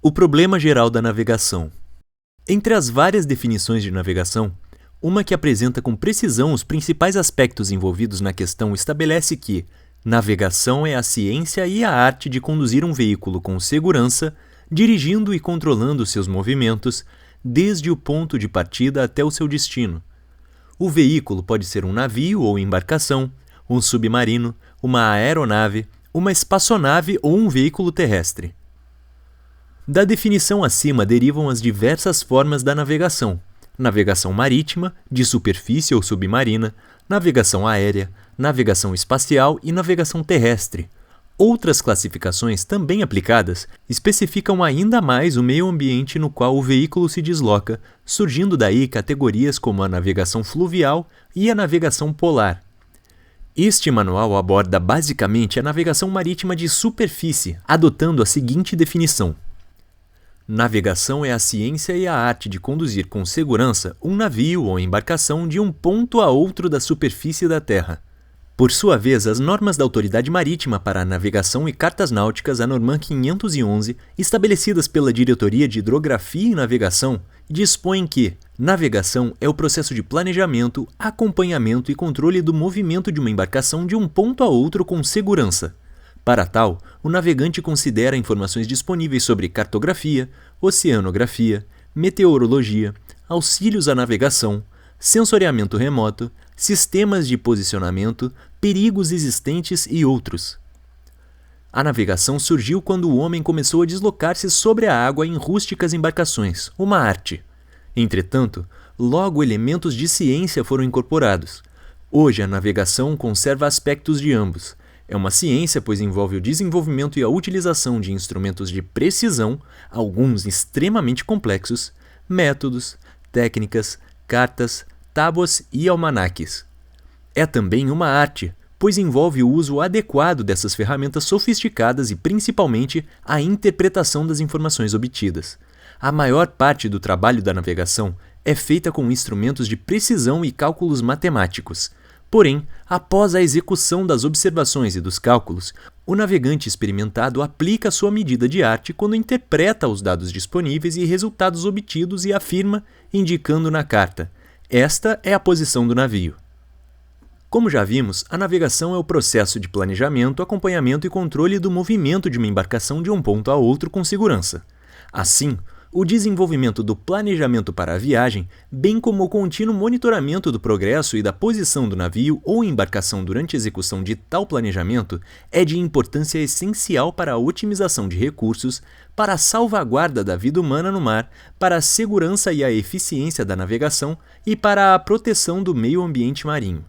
O problema geral da navegação. Entre as várias definições de navegação, uma que apresenta com precisão os principais aspectos envolvidos na questão estabelece que navegação é a ciência e a arte de conduzir um veículo com segurança, dirigindo e controlando seus movimentos, desde o ponto de partida até o seu destino. O veículo pode ser um navio ou embarcação, um submarino, uma aeronave, uma espaçonave ou um veículo terrestre. Da definição acima derivam as diversas formas da navegação: navegação marítima, de superfície ou submarina, navegação aérea, navegação espacial e navegação terrestre. Outras classificações também aplicadas especificam ainda mais o meio ambiente no qual o veículo se desloca, surgindo daí categorias como a navegação fluvial e a navegação polar. Este manual aborda basicamente a navegação marítima de superfície, adotando a seguinte definição: navegação é a ciência e a arte de conduzir com segurança um navio ou embarcação de um ponto a outro da superfície da Terra. Por sua vez, as normas da Autoridade Marítima para a Navegação e Cartas Náuticas, a Norma 511, estabelecidas pela Diretoria de Hidrografia e Navegação, dispõem que navegação é o processo de planejamento, acompanhamento e controle do movimento de uma embarcação de um ponto a outro com segurança. Para tal, o navegante considera informações disponíveis sobre cartografia, oceanografia, meteorologia, auxílios à navegação, sensoriamento remoto, sistemas de posicionamento, perigos existentes e outros. A navegação surgiu quando o homem começou a deslocar-se sobre a água em rústicas embarcações, uma arte. Entretanto, logo elementos de ciência foram incorporados. Hoje a navegação conserva aspectos de ambos. É uma ciência, pois envolve o desenvolvimento e a utilização de instrumentos de precisão, alguns extremamente complexos, métodos, técnicas, cartas, tábuas e almanaques. É também uma arte, pois envolve o uso adequado dessas ferramentas sofisticadas e, principalmente, a interpretação das informações obtidas. A maior parte do trabalho da navegação é feita com instrumentos de precisão e cálculos matemáticos. Porém, após a execução das observações e dos cálculos, o navegante experimentado aplica sua medida de arte quando interpreta os dados disponíveis e resultados obtidos e afirma, indicando na carta: esta é a posição do navio. Como já vimos, a navegação é o processo de planejamento, acompanhamento e controle do movimento de uma embarcação de um ponto a outro com segurança. Assim, o desenvolvimento do planejamento para a viagem, bem como o contínuo monitoramento do progresso e da posição do navio ou embarcação durante a execução de tal planejamento, é de importância essencial para a otimização de recursos, para a salvaguarda da vida humana no mar, para a segurança e a eficiência da navegação e para a proteção do meio ambiente marinho.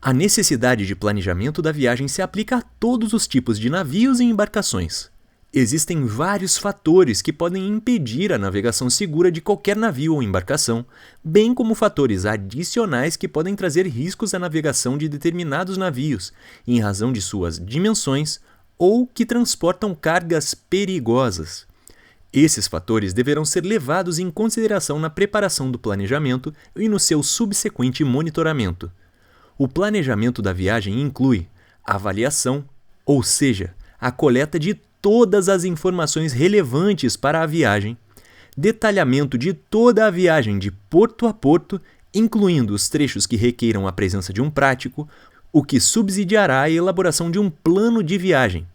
A necessidade de planejamento da viagem se aplica a todos os tipos de navios e embarcações. Existem vários fatores que podem impedir a navegação segura de qualquer navio ou embarcação, bem como fatores adicionais que podem trazer riscos à navegação de determinados navios, em razão de suas dimensões ou que transportam cargas perigosas. Esses fatores deverão ser levados em consideração na preparação do planejamento e no seu subsequente monitoramento. O planejamento da viagem inclui avaliação, ou seja, a coleta de todas as informações relevantes para a viagem, detalhamento de toda a viagem de porto a porto, incluindo os trechos que requeiram a presença de um prático, o que subsidiará a elaboração de um plano de viagem,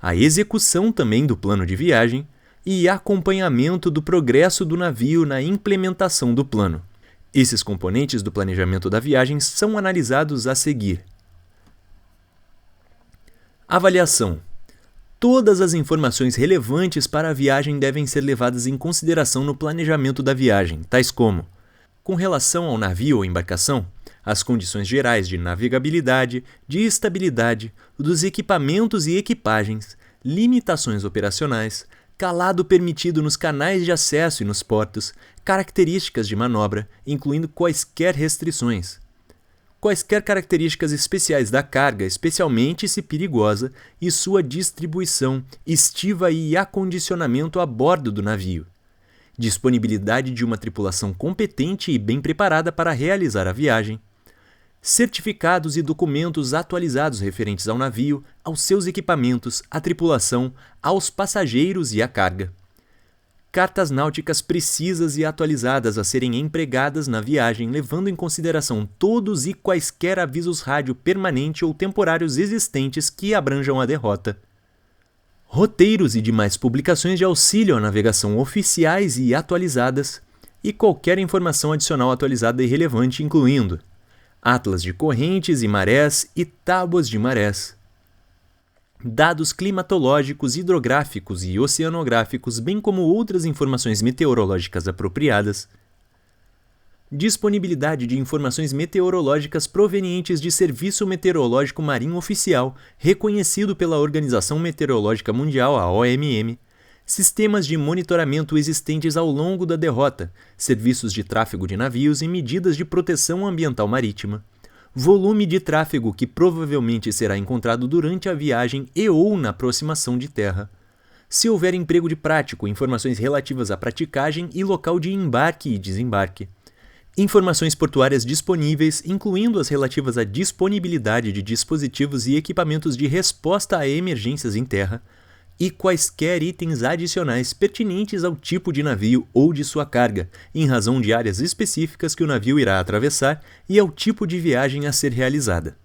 a execução também do plano de viagem e acompanhamento do progresso do navio na implementação do plano. Esses componentes do planejamento da viagem são analisados a seguir. Avaliação. Todas as informações relevantes para a viagem devem ser levadas em consideração no planejamento da viagem, tais como: com relação ao navio ou embarcação, as condições gerais de navegabilidade, de estabilidade, dos equipamentos e equipagens, limitações operacionais, calado permitido nos canais de acesso e nos portos, características de manobra, incluindo quaisquer restrições. Quaisquer características especiais da carga, especialmente se perigosa, e sua distribuição, estiva e acondicionamento a bordo do navio. Disponibilidade de uma tripulação competente e bem preparada para realizar a viagem. Certificados e documentos atualizados referentes ao navio, aos seus equipamentos, à tripulação, aos passageiros e à carga. cartas náuticas precisas e atualizadas a serem empregadas na viagem, levando em consideração todos e quaisquer avisos rádio permanente ou temporários existentes que abranjam a derrota. Roteiros e demais publicações de auxílio à navegação oficiais e atualizadas, e qualquer informação adicional atualizada e relevante, incluindo atlas de correntes e marés e tábuas de marés, dados climatológicos, hidrográficos e oceanográficos, bem como outras informações meteorológicas apropriadas, disponibilidade de informações meteorológicas provenientes de Serviço Meteorológico Marinho Oficial, reconhecido pela Organização Meteorológica Mundial, a OMM, sistemas de monitoramento existentes ao longo da derrota, serviços de tráfego de navios e medidas de proteção ambiental marítima, volume de tráfego que provavelmente será encontrado durante a viagem e ou na aproximação de terra. Se houver emprego de prático, informações relativas à praticagem e local de embarque e desembarque. Informações portuárias disponíveis, incluindo as relativas à disponibilidade de dispositivos e equipamentos de resposta a emergências em terra, e quaisquer itens adicionais pertinentes ao tipo de navio ou de sua carga, em razão de áreas específicas que o navio irá atravessar e ao tipo de viagem a ser realizada.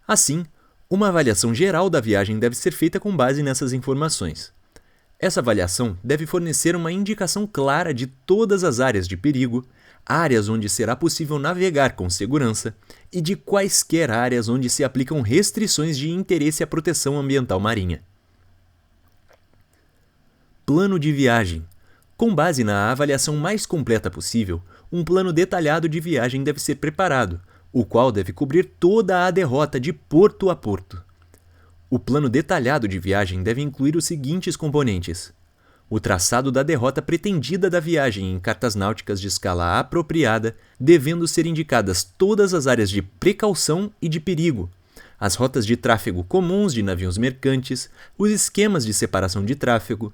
Assim, uma avaliação geral da viagem deve ser feita com base nessas informações. Essa avaliação deve fornecer uma indicação clara de todas as áreas de perigo, áreas onde será possível navegar com segurança e de quaisquer áreas onde se aplicam restrições de interesse à proteção ambiental marinha. Plano de viagem. Com base na avaliação mais completa possível, um plano detalhado de viagem deve ser preparado, o qual deve cobrir toda a derrota de porto a porto. O plano detalhado de viagem deve incluir os seguintes componentes: o traçado da derrota pretendida da viagem em cartas náuticas de escala apropriada, devendo ser indicadas todas as áreas de precaução e de perigo, as rotas de tráfego comuns de navios mercantes, os esquemas de separação de tráfego,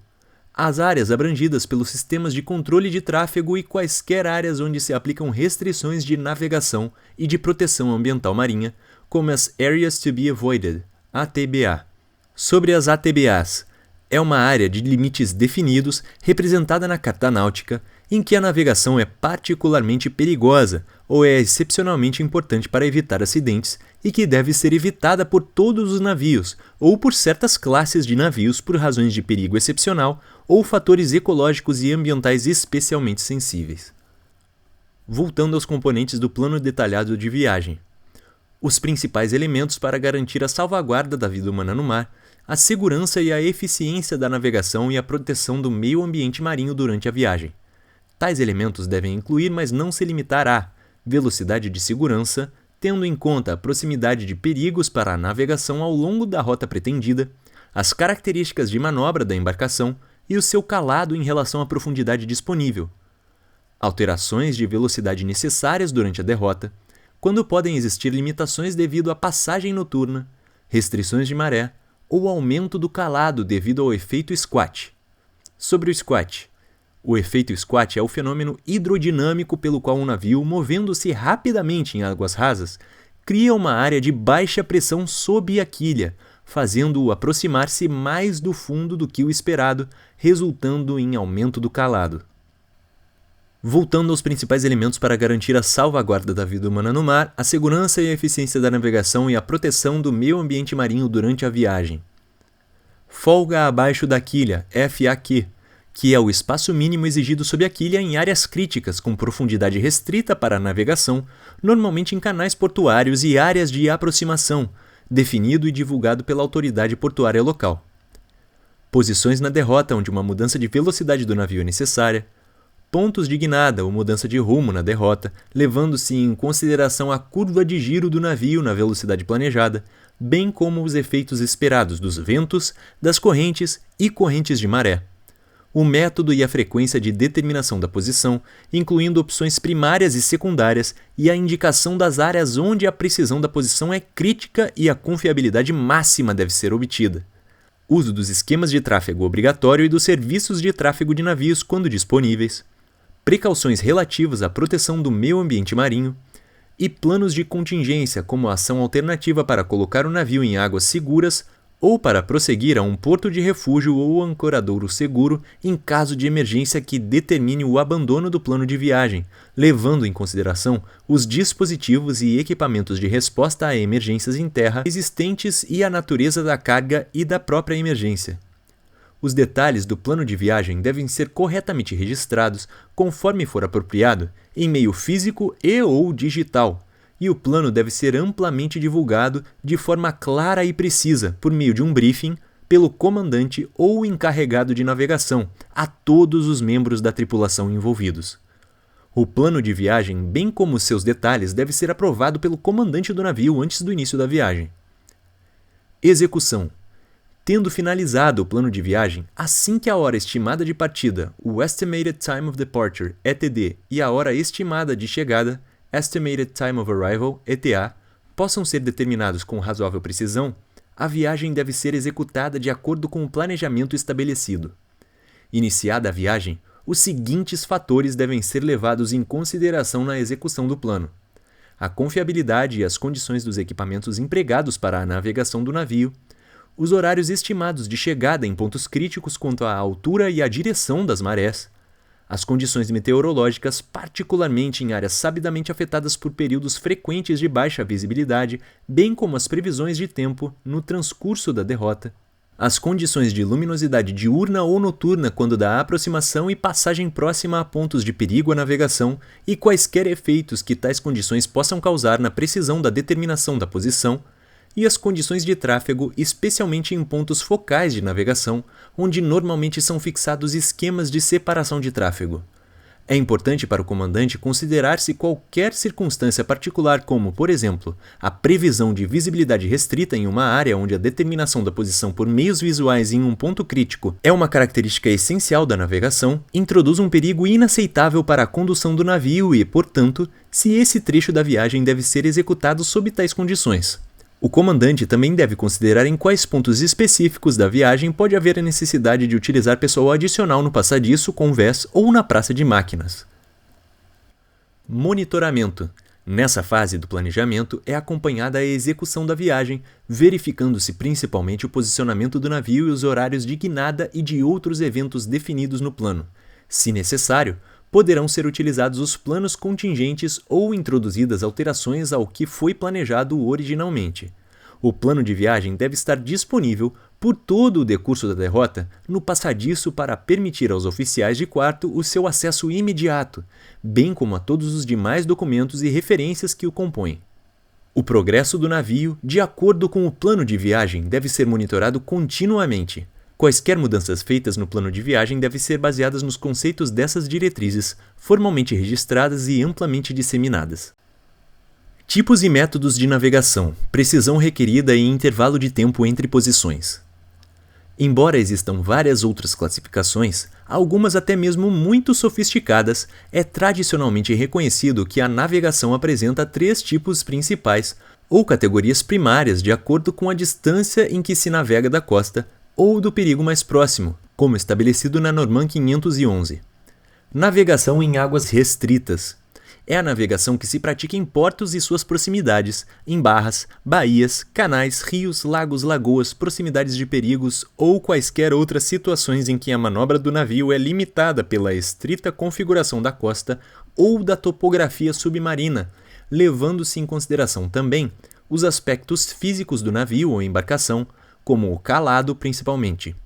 as áreas abrangidas pelos sistemas de controle de tráfego e quaisquer áreas onde se aplicam restrições de navegação e de proteção ambiental marinha, como as Areas to be Avoided, ATBA. Sobre as ATBAs, é uma área de limites definidos representada na Carta Náutica, em que a navegação é particularmente perigosa ou é excepcionalmente importante para evitar acidentes e que deve ser evitada por todos os navios ou por certas classes de navios por razões de perigo excepcional ou fatores ecológicos e ambientais especialmente sensíveis. Voltando aos componentes do plano detalhado de viagem. Os principais elementos para garantir a salvaguarda da vida humana no mar, a segurança e a eficiência da navegação e a proteção do meio ambiente marinho durante a viagem. Tais elementos devem incluir, mas não se limitar a velocidade de segurança, tendo em conta a proximidade de perigos para a navegação ao longo da rota pretendida, as características de manobra da embarcação e o seu calado em relação à profundidade disponível, alterações de velocidade necessárias durante a derrota, quando podem existir limitações devido à passagem noturna, restrições de maré ou aumento do calado devido ao efeito squat. Sobre o squat. O efeito squat é o fenômeno hidrodinâmico pelo qual um navio, movendo-se rapidamente em águas rasas, cria uma área de baixa pressão sob a quilha, fazendo-o aproximar-se mais do fundo do que o esperado, resultando em aumento do calado. Voltando aos principais elementos para garantir a salvaguarda da vida humana no mar, a segurança e a eficiência da navegação e a proteção do meio ambiente marinho durante a viagem. Folga abaixo da quilha, FAQ, que é o espaço mínimo exigido sob a quilha em áreas críticas com profundidade restrita para a navegação, normalmente em canais portuários e áreas de aproximação, definido e divulgado pela autoridade portuária local. Posições na derrota onde uma mudança de velocidade do navio é necessária. Pontos de guinada ou mudança de rumo na derrota, levando-se em consideração a curva de giro do navio na velocidade planejada, bem como os efeitos esperados dos ventos, das correntes e correntes de maré. O método e a frequência de determinação da posição, incluindo opções primárias e secundárias, e a indicação das áreas onde a precisão da posição é crítica e a confiabilidade máxima deve ser obtida. Uso dos esquemas de tráfego obrigatório e dos serviços de tráfego de navios quando disponíveis. Precauções relativas à proteção do meio ambiente marinho. E planos de contingência como ação alternativa para colocar o navio em águas seguras ou para prosseguir a um porto de refúgio ou ancoradouro seguro em caso de emergência que determine o abandono do plano de viagem, levando em consideração os dispositivos e equipamentos de resposta a emergências em terra existentes e a natureza da carga e da própria emergência. Os detalhes do plano de viagem devem ser corretamente registrados, conforme for apropriado, em meio físico e/ou digital, e o plano deve ser amplamente divulgado de forma clara e precisa por meio de um briefing pelo comandante ou encarregado de navegação a todos os membros da tripulação envolvidos. O plano de viagem, bem como seus detalhes, deve ser aprovado pelo comandante do navio antes do início da viagem. Execução. Tendo finalizado o plano de viagem, assim que a hora estimada de partida, o Estimated Time of Departure, ETD, e a hora estimada de chegada, Estimated Time of Arrival, ETA, possam ser determinados com razoável precisão, a viagem deve ser executada de acordo com o planejamento estabelecido. Iniciada a viagem, os seguintes fatores devem ser levados em consideração na execução do plano: a confiabilidade e as condições dos equipamentos empregados para a navegação do navio, os horários estimados de chegada em pontos críticos quanto à altura e à direção das marés, as condições meteorológicas, particularmente em áreas sabidamente afetadas por períodos frequentes de baixa visibilidade, bem como as previsões de tempo no transcurso da derrota, as condições de luminosidade diurna ou noturna quando da aproximação e passagem próxima a pontos de perigo à navegação e quaisquer efeitos que tais condições possam causar na precisão da determinação da posição, e as condições de tráfego, especialmente em pontos focais de navegação, onde normalmente são fixados esquemas de separação de tráfego. É importante para o comandante considerar-se qualquer circunstância particular como, por exemplo, a previsão de visibilidade restrita em uma área onde a determinação da posição por meios visuais em um ponto crítico é uma característica essencial da navegação, introduz um perigo inaceitável para a condução do navio e, portanto, se esse trecho da viagem deve ser executado sob tais condições. O comandante também deve considerar em quais pontos específicos da viagem pode haver a necessidade de utilizar pessoal adicional no passadiço, convés ou na praça de máquinas. Monitoramento. Nessa fase do planejamento é acompanhada a execução da viagem, verificando-se principalmente o posicionamento do navio e os horários de guinada e de outros eventos definidos no plano. Se necessário, poderão ser utilizados os planos contingentes ou introduzidas alterações ao que foi planejado originalmente. O plano de viagem deve estar disponível por todo o decurso da derrota no passadiço para permitir aos oficiais de quarto o seu acesso imediato, bem como a todos os demais documentos e referências que o compõem. O progresso do navio, de acordo com o plano de viagem, deve ser monitorado continuamente. Quaisquer mudanças feitas no plano de viagem devem ser baseadas nos conceitos dessas diretrizes, formalmente registradas e amplamente disseminadas. Tipos e métodos de navegação, precisão requerida e intervalo de tempo entre posições. Embora existam várias outras classificações, algumas até mesmo muito sofisticadas, é tradicionalmente reconhecido que a navegação apresenta 3 tipos principais, ou categorias primárias de acordo com a distância em que se navega da costa, ou do perigo mais próximo, como estabelecido na Norman 511. Navegação em águas restritas. É a navegação que se pratica em portos e suas proximidades, em barras, baías, canais, rios, lagos, lagoas, proximidades de perigos ou quaisquer outras situações em que a manobra do navio é limitada pela estrita configuração da costa ou da topografia submarina, levando-se em consideração também os aspectos físicos do navio ou embarcação, como o calado principalmente.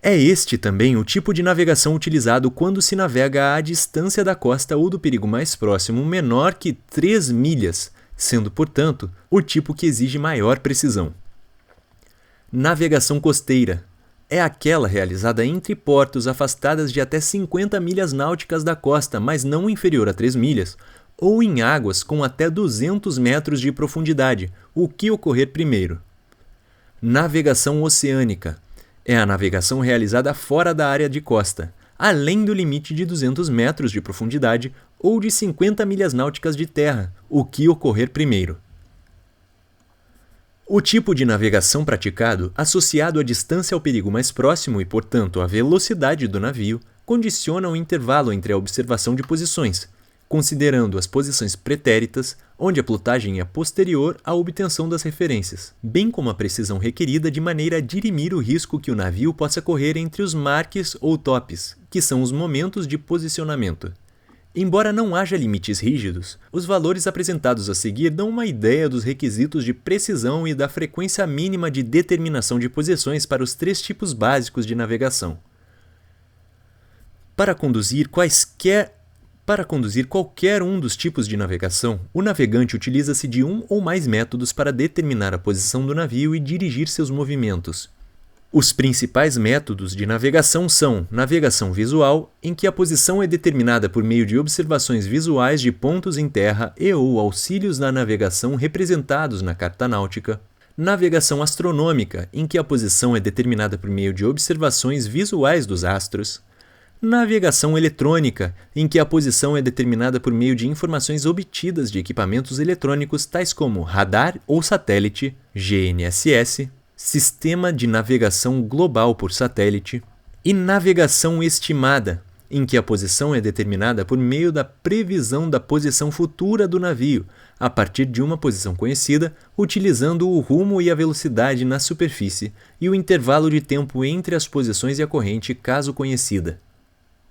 É este também o tipo de navegação utilizado quando se navega à distância da costa ou do perigo mais próximo menor que 3 milhas, sendo, portanto, o tipo que exige maior precisão. Navegação costeira. É aquela realizada entre portos afastadas de até 50 milhas náuticas da costa, mas não inferior a 3 milhas, ou em águas com até 200 metros de profundidade, o que ocorrer primeiro. Navegação oceânica. É a navegação realizada fora da área de costa, além do limite de 200 metros de profundidade ou de 50 milhas náuticas de terra, o que ocorrer primeiro. O tipo de navegação praticado, associado à distância ao perigo mais próximo e, portanto, à velocidade do navio, condiciona o intervalo entre a observação de posições, considerando as posições pretéritas onde a plotagem é posterior à obtenção das referências, bem como a precisão requerida de maneira a dirimir o risco que o navio possa correr entre os marques ou topes, que são os momentos de posicionamento. Embora não haja limites rígidos, os valores apresentados a seguir dão uma ideia dos requisitos de precisão e da frequência mínima de determinação de posições para os 3 tipos básicos de navegação. Para conduzir qualquer um dos tipos de navegação, o navegante utiliza-se de um ou mais métodos para determinar a posição do navio e dirigir seus movimentos. Os principais métodos de navegação são navegação visual, em que a posição é determinada por meio de observações visuais de pontos em terra e/ou auxílios na navegação representados na carta náutica; navegação astronômica, em que a posição é determinada por meio de observações visuais dos astros; navegação eletrônica, em que a posição é determinada por meio de informações obtidas de equipamentos eletrônicos tais como radar ou satélite, GNSS, Sistema de Navegação Global por Satélite; e navegação estimada, em que a posição é determinada por meio da previsão da posição futura do navio, a partir de uma posição conhecida, utilizando o rumo e a velocidade na superfície e o intervalo de tempo entre as posições e a corrente, caso conhecida.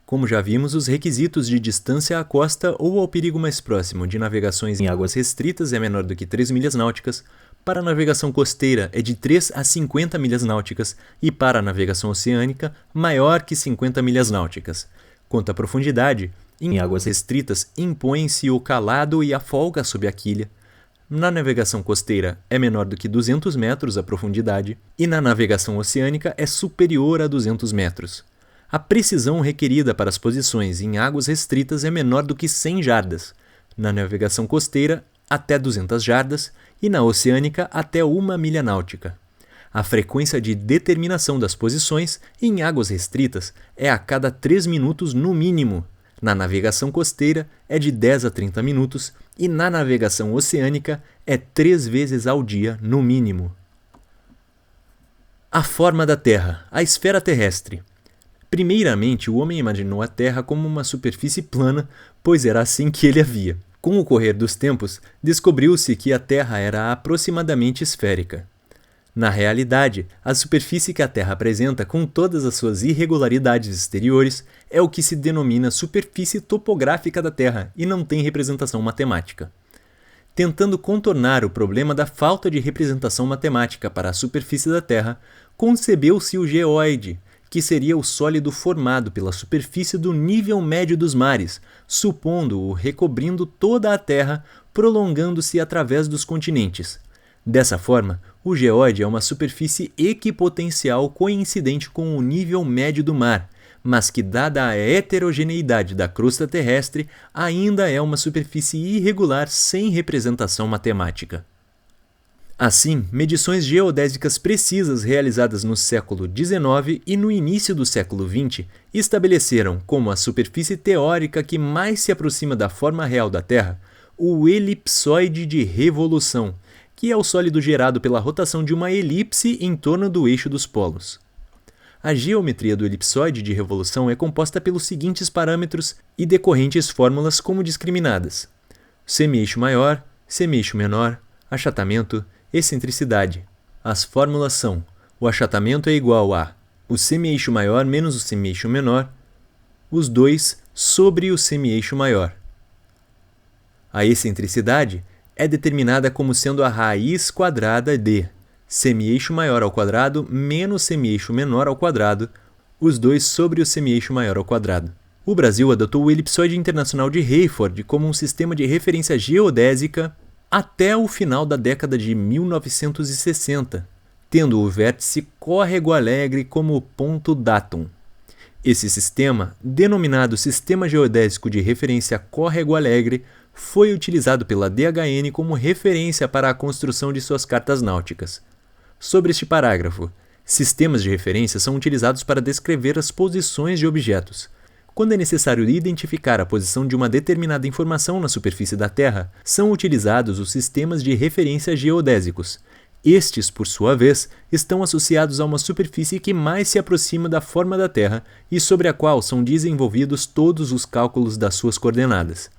Como já vimos, os requisitos de distância à costa ou ao perigo mais próximo de navegações em águas restritas é menor do que 3 milhas náuticas, para a navegação costeira é de 3 a 50 milhas náuticas e para a navegação oceânica, maior que 50 milhas náuticas. Quanto à profundidade, em águas restritas impõe-se o calado e a folga sob a quilha. Na navegação costeira é menor do que 200 metros a profundidade e na navegação oceânica é superior a 200 metros. A precisão requerida para as posições em águas restritas é menor do que 100 jardas, na navegação costeira até 200 jardas e na oceânica até 1 milha náutica. A frequência de determinação das posições em águas restritas é a cada 3 minutos no mínimo, na navegação costeira é de 10 a 30 minutos e na navegação oceânica é 3 vezes ao dia no mínimo. A forma da Terra, a esfera terrestre. Primeiramente, o homem imaginou a Terra como uma superfície plana, pois era assim que ele a via. Com o correr dos tempos, descobriu-se que a Terra era aproximadamente esférica. Na realidade, a superfície que a Terra apresenta, com todas as suas irregularidades exteriores, é o que se denomina superfície topográfica da Terra e não tem representação matemática. Tentando contornar o problema da falta de representação matemática para a superfície da Terra, concebeu-se o geóide, que seria o sólido formado pela superfície do nível médio dos mares, supondo-o recobrindo toda a Terra, prolongando-se através dos continentes. Dessa forma, o geóide é uma superfície equipotencial coincidente com o nível médio do mar, mas que, dada a heterogeneidade da crosta terrestre, ainda é uma superfície irregular sem representação matemática. Assim, medições geodésicas precisas realizadas no século XIX e no início do século XX estabeleceram como a superfície teórica que mais se aproxima da forma real da Terra o elipsoide de revolução, que é o sólido gerado pela rotação de uma elipse em torno do eixo dos polos. A geometria do elipsoide de revolução é composta pelos seguintes parâmetros e decorrentes fórmulas como discriminadas: semi-eixo maior, semi-eixo menor, achatamento, excentricidade. As fórmulas são: o achatamento é igual a o semi-eixo maior menos o semi-eixo menor, os dois sobre o semi-eixo maior. A excentricidade é determinada como sendo a raiz quadrada de semi-eixo maior ao quadrado menos semi-eixo menor ao quadrado, os dois sobre o semi-eixo maior ao quadrado. O Brasil adotou o elipsoide internacional de Hayford como um sistema de referência geodésica até o final da década de 1960, tendo o vértice Córrego Alegre como ponto datum. Esse sistema, denominado Sistema Geodésico de Referência Córrego Alegre, foi utilizado pela DHN como referência para a construção de suas cartas náuticas. Sobre este parágrafo, sistemas de referência são utilizados para descrever as posições de objetos. Quando é necessário identificar a posição de uma determinada informação na superfície da Terra, são utilizados os sistemas de referência geodésicos. Estes, por sua vez, estão associados a uma superfície que mais se aproxima da forma da Terra e sobre a qual são desenvolvidos todos os cálculos das suas coordenadas.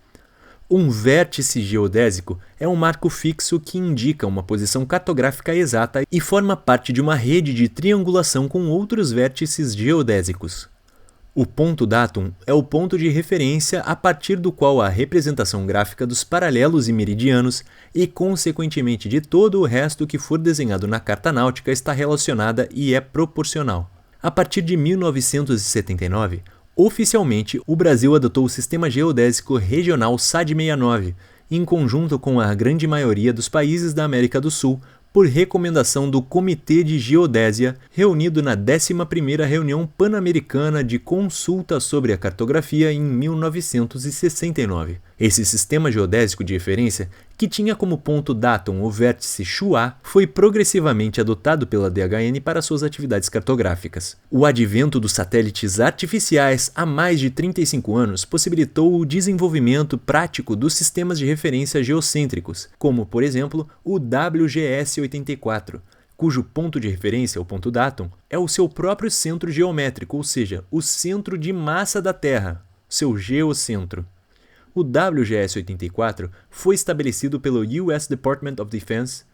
Um vértice geodésico é um marco fixo que indica uma posição cartográfica exata e forma parte de uma rede de triangulação com outros vértices geodésicos. O ponto datum é o ponto de referência a partir do qual a representação gráfica dos paralelos e meridianos e, consequentemente, de todo o resto que for desenhado na carta náutica está relacionada e é proporcional. A partir de 1979, oficialmente, o Brasil adotou o Sistema Geodésico Regional SAD-69, em conjunto com a grande maioria dos países da América do Sul, por recomendação do Comitê de Geodésia, reunido na 11ª Reunião Pan-Americana de Consulta sobre a Cartografia em 1969. Esse sistema geodésico de referência, que tinha como ponto datum o vértice Chuá, foi progressivamente adotado pela DHN para suas atividades cartográficas. O advento dos satélites artificiais há mais de 35 anos possibilitou o desenvolvimento prático dos sistemas de referência geocêntricos, como, por exemplo, o WGS-84, cujo ponto de referência, o ponto datum, é o seu próprio centro geométrico, ou seja, o centro de massa da Terra, seu geocentro. O WGS-84 foi estabelecido pelo US Department of Defense,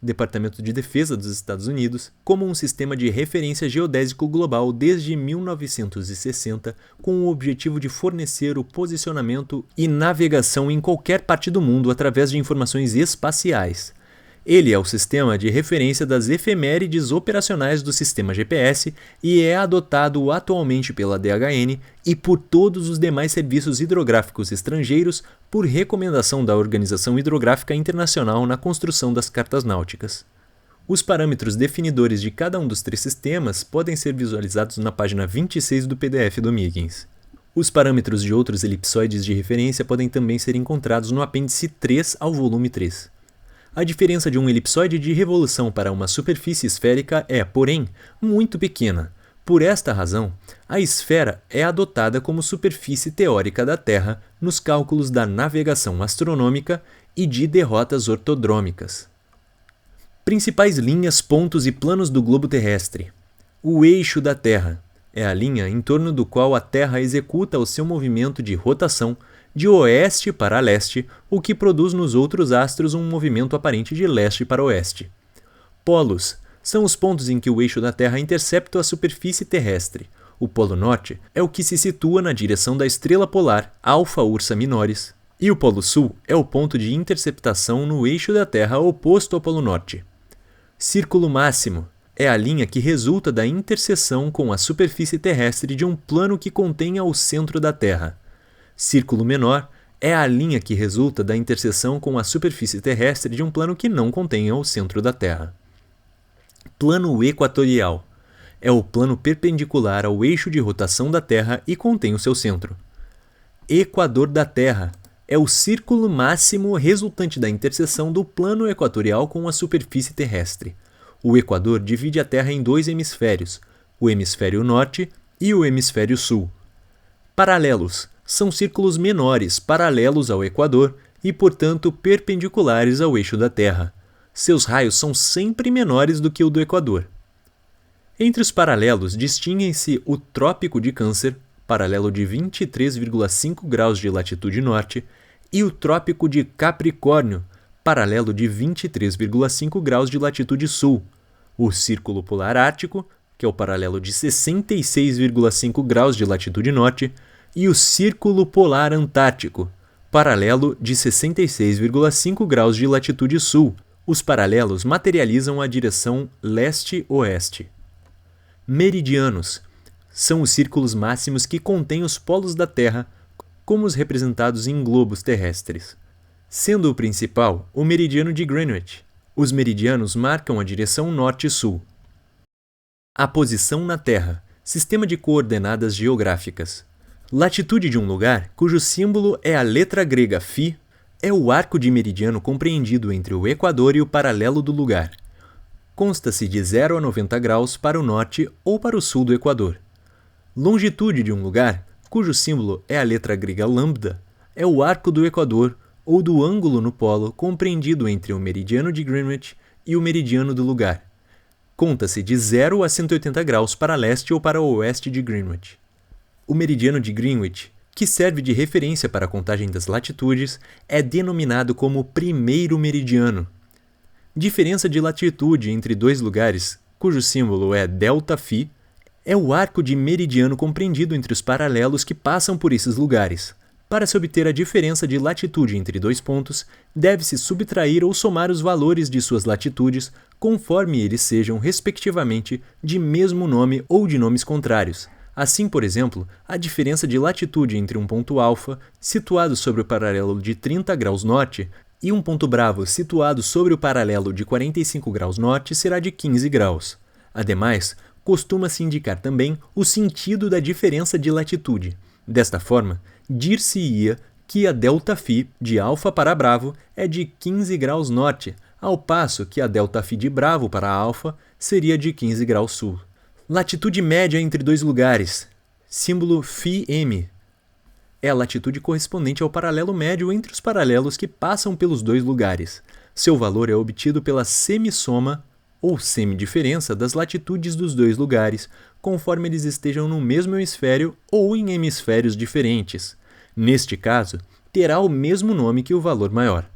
Departamento de Defesa dos Estados Unidos, como um sistema de referência geodésico global desde 1960, com o objetivo de fornecer o posicionamento e navegação em qualquer parte do mundo através de informações espaciais. Ele é o sistema de referência das efemérides operacionais do sistema GPS e é adotado atualmente pela DHN e por todos os demais serviços hidrográficos estrangeiros por recomendação da Organização Hidrográfica Internacional na construção das cartas náuticas. Os parâmetros definidores de cada um dos 3 sistemas podem ser visualizados na página 26 do PDF do Miggins. Os parâmetros de outros elipsoides de referência podem também ser encontrados no apêndice 3 ao volume 3. A diferença de um elipsoide de revolução para uma superfície esférica é, porém, muito pequena. Por esta razão, a esfera é adotada como superfície teórica da Terra nos cálculos da navegação astronômica e de derrotas ortodrômicas. Principais linhas, pontos e planos do globo terrestre. O eixo da Terra é a linha em torno do qual a Terra executa o seu movimento de rotação de oeste para leste, o que produz nos outros astros um movimento aparente de leste para oeste. Polos são os pontos em que o eixo da Terra intercepta a superfície terrestre. O Polo Norte é o que se situa na direção da estrela polar Alfa Ursa Minoris, e o Polo Sul é o ponto de interceptação no eixo da Terra oposto ao Polo Norte. Círculo máximo é a linha que resulta da interseção com a superfície terrestre de um plano que contenha o centro da Terra. Círculo menor é a linha que resulta da interseção com a superfície terrestre de um plano que não contenha o centro da Terra. Plano equatorial é o plano perpendicular ao eixo de rotação da Terra e contém o seu centro. Equador da Terra é o círculo máximo resultante da interseção do plano equatorial com a superfície terrestre. O equador divide a Terra em 2 hemisférios, o hemisfério norte e o hemisfério sul. Paralelos são círculos menores paralelos ao equador e, portanto, perpendiculares ao eixo da Terra. Seus raios são sempre menores do que o do equador. Entre os paralelos distinguem-se o Trópico de Câncer, paralelo de 23,5 graus de latitude norte, e o Trópico de Capricórnio, paralelo de 23,5 graus de latitude sul, o Círculo Polar Ártico, que é o paralelo de 66,5 graus de latitude norte, e o Círculo Polar Antártico, paralelo de 66,5 graus de latitude sul. Os paralelos materializam a direção leste-oeste. Meridianos são os círculos máximos que contêm os polos da Terra, como os representados em globos terrestres. Sendo o principal o meridiano de Greenwich. Os meridianos marcam a direção norte-sul. A posição na Terra, sistema de coordenadas geográficas. Latitude de um lugar, cujo símbolo é a letra grega φ, é o arco de meridiano compreendido entre o equador e o paralelo do lugar. Consta-se de 0 a 90 graus para o norte ou para o sul do equador. Longitude de um lugar, cujo símbolo é a letra grega lambda, é o arco do equador ou do ângulo no polo compreendido entre o meridiano de Greenwich e o meridiano do lugar. Conta-se de 0 a 180 graus para leste ou para o oeste de Greenwich. O meridiano de Greenwich que serve de referência para a contagem das latitudes, é denominado como primeiro meridiano. Diferença de latitude entre dois lugares, cujo símbolo é ΔΦ, é o arco de meridiano compreendido entre os paralelos que passam por esses lugares. Para se obter a diferença de latitude entre dois pontos, deve-se subtrair ou somar os valores de suas latitudes, conforme eles sejam, respectivamente, de mesmo nome ou de nomes contrários. Assim, por exemplo, a diferença de latitude entre um ponto alfa, situado sobre o paralelo de 30 graus norte, e um ponto bravo, situado sobre o paralelo de 45 graus norte, será de 15 graus. Ademais, costuma-se indicar também o sentido da diferença de latitude. Desta forma, dir-se-ia que a ΔΦ de alfa para bravo é de 15 graus norte, ao passo que a ΔΦ de bravo para alfa seria de 15 graus sul. Latitude média entre dois lugares, símbolo φm, é a latitude correspondente ao paralelo médio entre os paralelos que passam pelos dois lugares. Seu valor é obtido pela semissoma ou semidiferença das latitudes dos dois lugares, conforme eles estejam no mesmo hemisfério ou em hemisférios diferentes. Neste caso, terá o mesmo nome que o valor maior.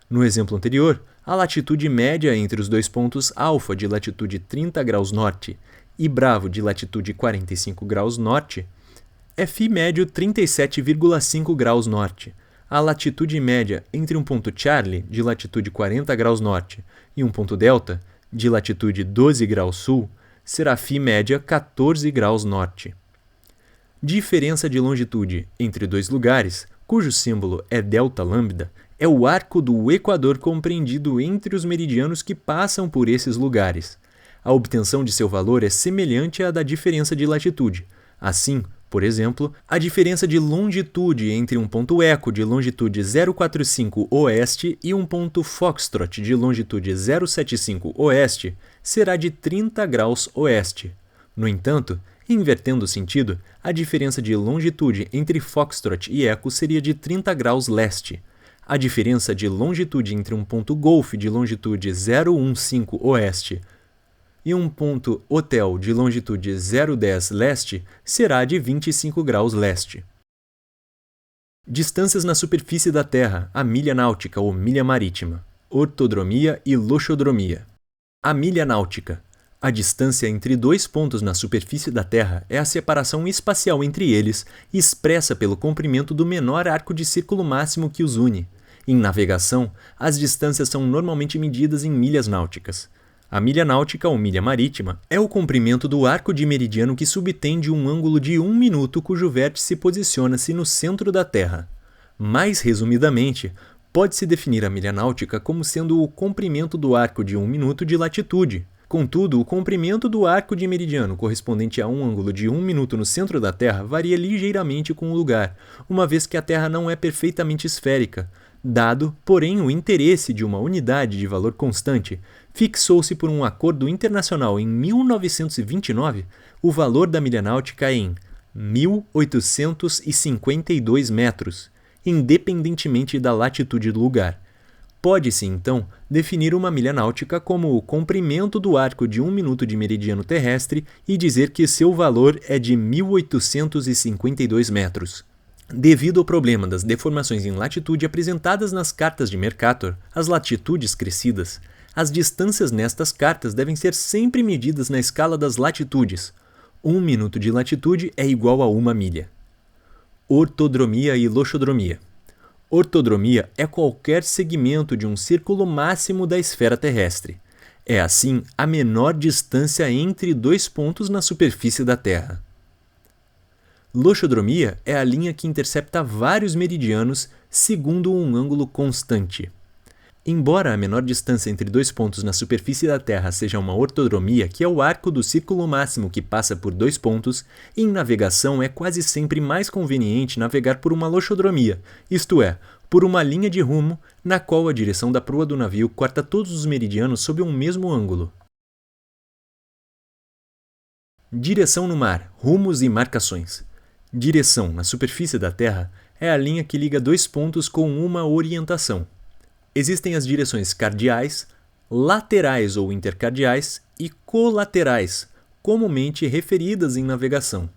No exemplo anterior, a latitude média entre os dois pontos alfa de latitude 30 graus norte e bravo de latitude 45 graus norte é φ médio 37,5 graus norte. A latitude média entre um ponto Charlie de latitude 40 graus norte e um ponto delta de latitude 12 graus sul será φ média 14 graus norte. Diferença de longitude entre dois lugares, cujo símbolo é Δλ, é o arco do equador compreendido entre os meridianos que passam por esses lugares. A obtenção de seu valor é semelhante à da diferença de latitude. Assim, por exemplo, a diferença de longitude entre um ponto eco de longitude 045 oeste e um ponto foxtrot de longitude 075 oeste será de 30 graus oeste. No entanto, invertendo o sentido, a diferença de longitude entre foxtrot e eco seria de 30 graus leste. A diferença de longitude entre um ponto golf de longitude 015 oeste e um ponto hotel de longitude 010 leste será de 25 graus leste. Distâncias na superfície da Terra, a milha náutica ou milha marítima, ortodromia e loxodromia. A milha náutica. A distância entre dois pontos na superfície da Terra é a separação espacial entre eles, expressa pelo comprimento do menor arco de círculo máximo que os une. Em navegação, as distâncias são normalmente medidas em milhas náuticas. A milha náutica ou milha marítima é o comprimento do arco de meridiano que subtende um ângulo de 1 minuto cujo vértice posiciona-se no centro da Terra. Mais resumidamente, pode-se definir a milha náutica como sendo o comprimento do arco de 1 minuto de latitude. Contudo, o comprimento do arco de meridiano correspondente a um ângulo de 1 minuto no centro da Terra varia ligeiramente com o lugar, uma vez que a Terra não é perfeitamente esférica. Dado, porém, o interesse de uma unidade de valor constante, fixou-se por um acordo internacional em 1929 o valor da milha náutica em 1.852 metros, independentemente da latitude do lugar. Pode-se, então, definir uma milha náutica como o comprimento do arco de 1 minuto de meridiano terrestre e dizer que seu valor é de 1.852 metros. Devido ao problema das deformações em latitude apresentadas nas cartas de Mercator, as latitudes crescidas, as distâncias nestas cartas devem ser sempre medidas na escala das latitudes. 1 minuto de latitude é igual a 1 milha. Ortodromia e loxodromia. Ortodromia é qualquer segmento de um círculo máximo da esfera terrestre. É, assim, a menor distância entre dois pontos na superfície da Terra. Loxodromia é a linha que intercepta vários meridianos segundo um ângulo constante. Embora a menor distância entre dois pontos na superfície da Terra seja uma ortodromia, que é o arco do círculo máximo que passa por dois pontos, em navegação é quase sempre mais conveniente navegar por uma loxodromia, isto é, por uma linha de rumo na qual a direção da proa do navio corta todos os meridianos sob um mesmo ângulo. Direção no mar, rumos e marcações. Direção na superfície da Terra é a linha que liga dois pontos com uma orientação. Existem as direções cardeais, laterais ou intercardeais e colaterais, comumente referidas em navegação.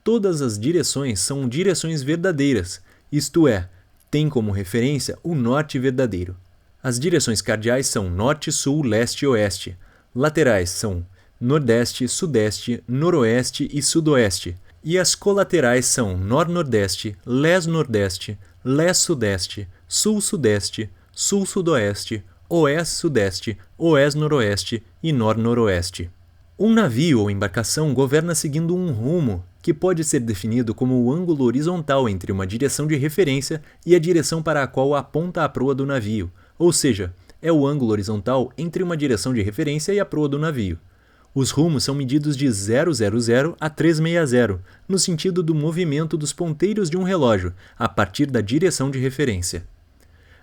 Todas as direções são direções verdadeiras, isto é, tem como referência o norte verdadeiro. As direções cardeais são norte, sul, leste e oeste. Laterais são nordeste, sudeste, noroeste e sudoeste. E as colaterais são nor-nordeste, les-nordeste, leste-sudeste, sul-sudeste, sul-sudoeste, oeste-sudeste, oeste-noroeste e nor-noroeste. Um navio ou embarcação governa seguindo um rumo, que pode ser definido como o ângulo horizontal entre uma direção de referência e a direção para a qual aponta a proa do navio, ou seja, é o ângulo horizontal entre uma direção de referência e a proa do navio. Os rumos são medidos de 000 a 360, no sentido do movimento dos ponteiros de um relógio, a partir da direção de referência.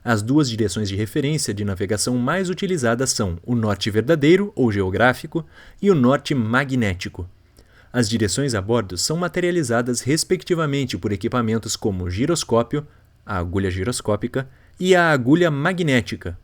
As duas direções de referência de navegação mais utilizadas são o norte verdadeiro, ou geográfico, e o norte magnético. As direções a bordo são materializadas respectivamente por equipamentos como o giroscópio, a agulha giroscópica, e a agulha magnética.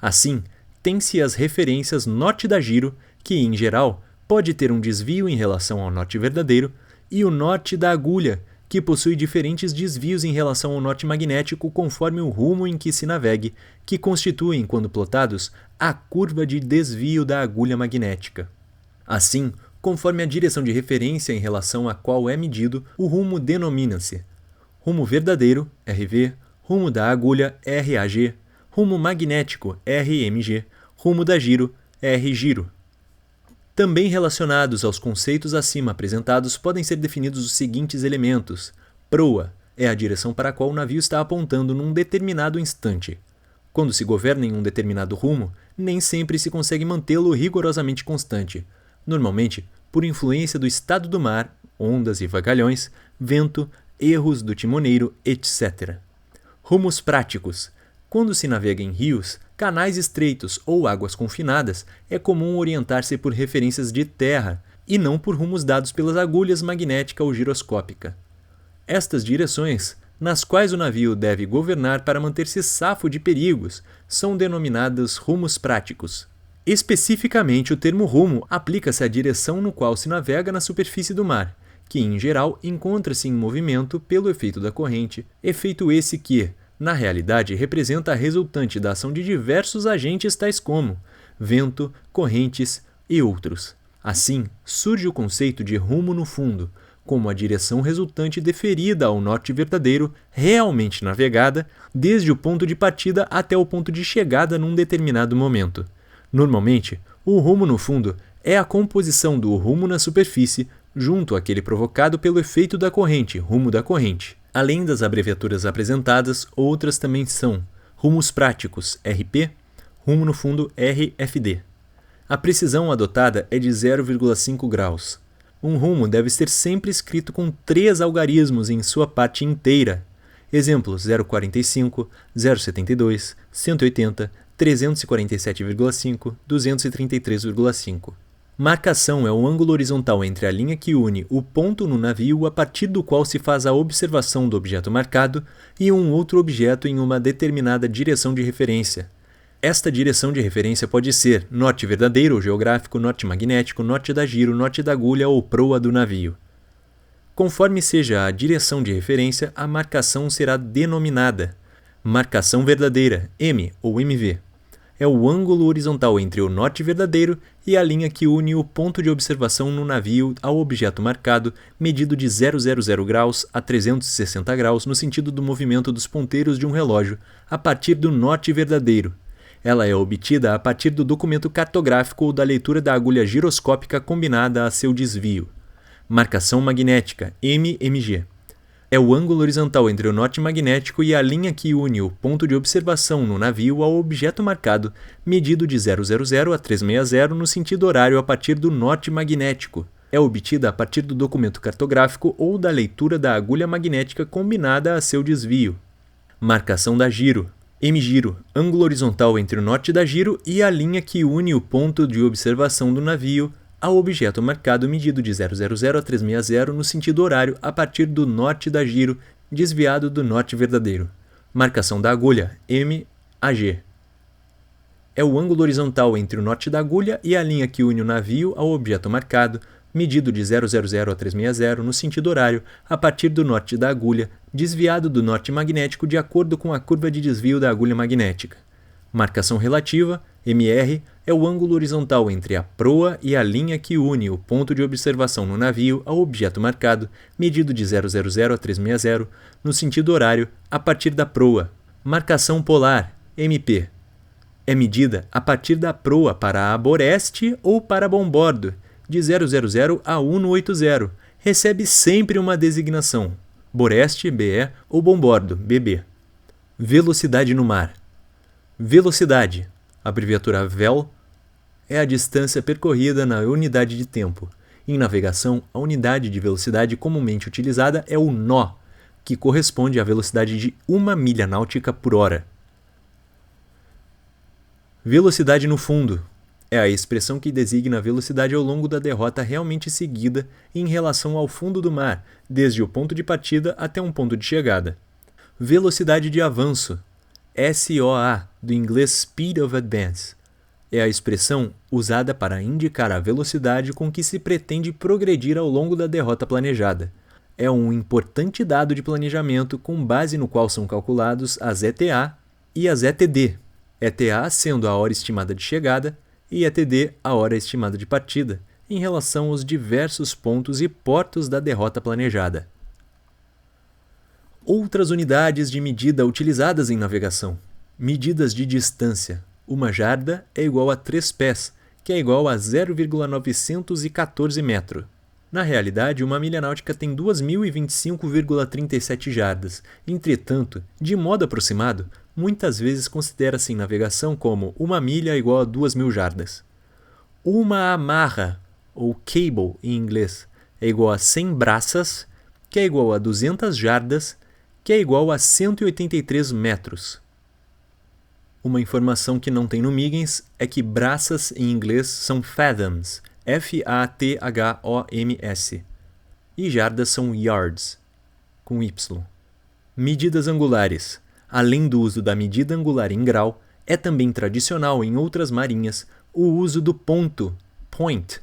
Assim, tem-se as referências norte da giro, que, em geral, pode ter um desvio em relação ao norte verdadeiro, e o norte da agulha, que possui diferentes desvios em relação ao norte magnético conforme o rumo em que se navegue, que constituem, quando plotados, a curva de desvio da agulha magnética. Assim, conforme a direção de referência em relação à qual é medido, o rumo denomina-se rumo verdadeiro, RV, rumo da agulha, RAG, rumo magnético, RMG, rumo da giro, R-giro. Também relacionados aos conceitos acima apresentados podem ser definidos os seguintes elementos. Proa é a direção para a qual o navio está apontando num determinado instante. Quando se governa em um determinado rumo, nem sempre se consegue mantê-lo rigorosamente constante. Normalmente, por influência do estado do mar, ondas e vagalhões, vento, erros do timoneiro, etc. Rumos práticos. Quando se navega em rios, canais estreitos ou águas confinadas, é comum orientar-se por referências de terra e não por rumos dados pelas agulhas magnética ou giroscópica. Estas direções, nas quais o navio deve governar para manter-se safo de perigos, são denominadas rumos práticos. Especificamente, o termo rumo aplica-se à direção no qual se navega na superfície do mar, que, em geral, encontra-se em movimento pelo efeito da corrente, efeito esse que, na realidade, representa a resultante da ação de diversos agentes tais como vento, correntes e outros. Assim, surge o conceito de rumo no fundo, como a direção resultante deferida ao norte verdadeiro, realmente navegada, desde o ponto de partida até o ponto de chegada num determinado momento. Normalmente, o rumo no fundo é a composição do rumo na superfície junto àquele provocado pelo efeito da corrente, rumo da corrente. Além das abreviaturas apresentadas, outras também são rumos práticos, RP, rumo no fundo, RFD. A precisão adotada é de 0,5 graus. Um rumo deve ser sempre escrito com 3 algarismos em sua parte inteira. Exemplos 0,45, 0,72, 180, 347,5, 233,5. Marcação é o ângulo horizontal entre a linha que une o ponto no navio a partir do qual se faz a observação do objeto marcado e um outro objeto em uma determinada direção de referência. Esta direção de referência pode ser norte verdadeiro ou geográfico, norte magnético, norte da giro, norte da agulha ou proa do navio. Conforme seja a direção de referência, a marcação será denominada marcação verdadeira, M ou MV. É o ângulo horizontal entre o norte verdadeiro e a linha que une o ponto de observação no navio ao objeto marcado, medido de 000 graus a 360 graus no sentido do movimento dos ponteiros de um relógio, a partir do norte verdadeiro. Ela é obtida a partir do documento cartográfico ou da leitura da agulha giroscópica combinada a seu desvio. Marcação magnética, MMG. É o ângulo horizontal entre o norte magnético e a linha que une o ponto de observação no navio ao objeto marcado, medido de 000 a 360 no sentido horário a partir do norte magnético. É obtida a partir do documento cartográfico ou da leitura da agulha magnética combinada a seu desvio. Marcação da giro, M-giro, ângulo horizontal entre o norte da giro e a linha que une o ponto de observação do navio ao objeto marcado medido de 000 a 360 no sentido horário a partir do norte da giro, desviado do norte verdadeiro. Marcação da agulha, M-AG. É o ângulo horizontal entre o norte da agulha e a linha que une o navio ao objeto marcado, medido de 000 a 360 no sentido horário, a partir do norte da agulha, desviado do norte magnético de acordo com a curva de desvio da agulha magnética. Marcação relativa, MR, é o ângulo horizontal entre a proa e a linha que une o ponto de observação no navio ao objeto marcado, medido de 000 a 360 no sentido horário, a partir da proa. Marcação polar, MP, é medida a partir da proa para a boreste ou para bombordo, de 000 a 180. Recebe sempre uma designação, boreste, BE, ou bombordo, BB. Velocidade no mar. Velocidade, abreviatura VEL, é a distância percorrida na unidade de tempo. Em navegação, a unidade de velocidade comumente utilizada é o nó, que corresponde à velocidade de 1 milha náutica por hora. Velocidade no fundo é a expressão que designa a velocidade ao longo da derrota realmente seguida em relação ao fundo do mar, desde o ponto de partida até um ponto de chegada. Velocidade de avanço, SOA, do inglês Speed of Advance, é a expressão usada para indicar a velocidade com que se pretende progredir ao longo da derrota planejada. É um importante dado de planejamento com base no qual são calculados as ETA e as ETD, ETA sendo a hora estimada de chegada e ETD a hora estimada de partida, em relação aos diversos pontos e portos da derrota planejada. Outras unidades de medida utilizadas em navegação. Medidas de distância. Uma jarda é igual a 3 pés, que é igual a 0,914 metros. Na realidade, uma milha náutica tem 2.025,37 jardas. Entretanto, de modo aproximado, muitas vezes considera-se em navegação como uma milha igual a 2.000 jardas. Uma amarra, ou cable em inglês, é igual a 100 braças, que é igual a 200 jardas, que é igual a 183 metros. Uma informação que não tem no Miggins é que braças em inglês são fathoms, F-A-T-H-O-M-S, e jardas são yards, com Y. Medidas angulares. Além do uso da medida angular em grau, é também tradicional em outras marinhas o uso do ponto, point,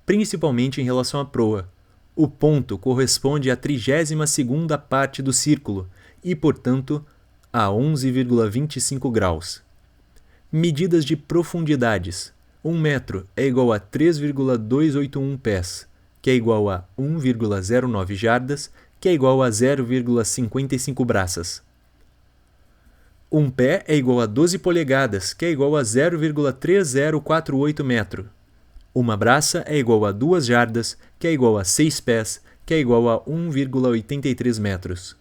principalmente em relação à proa. O ponto corresponde à 32ª parte do círculo e, portanto, a 11,25 graus. Medidas de profundidades. 1 metro é igual a 3,281 pés, que é igual a 1,09 jardas, que é igual a 0,55 braças. 1 pé é igual a 12 polegadas, que é igual a 0,3048 metro. Uma braça é igual a 2 jardas, que é igual a 6 pés, que é igual a 1,83 metros.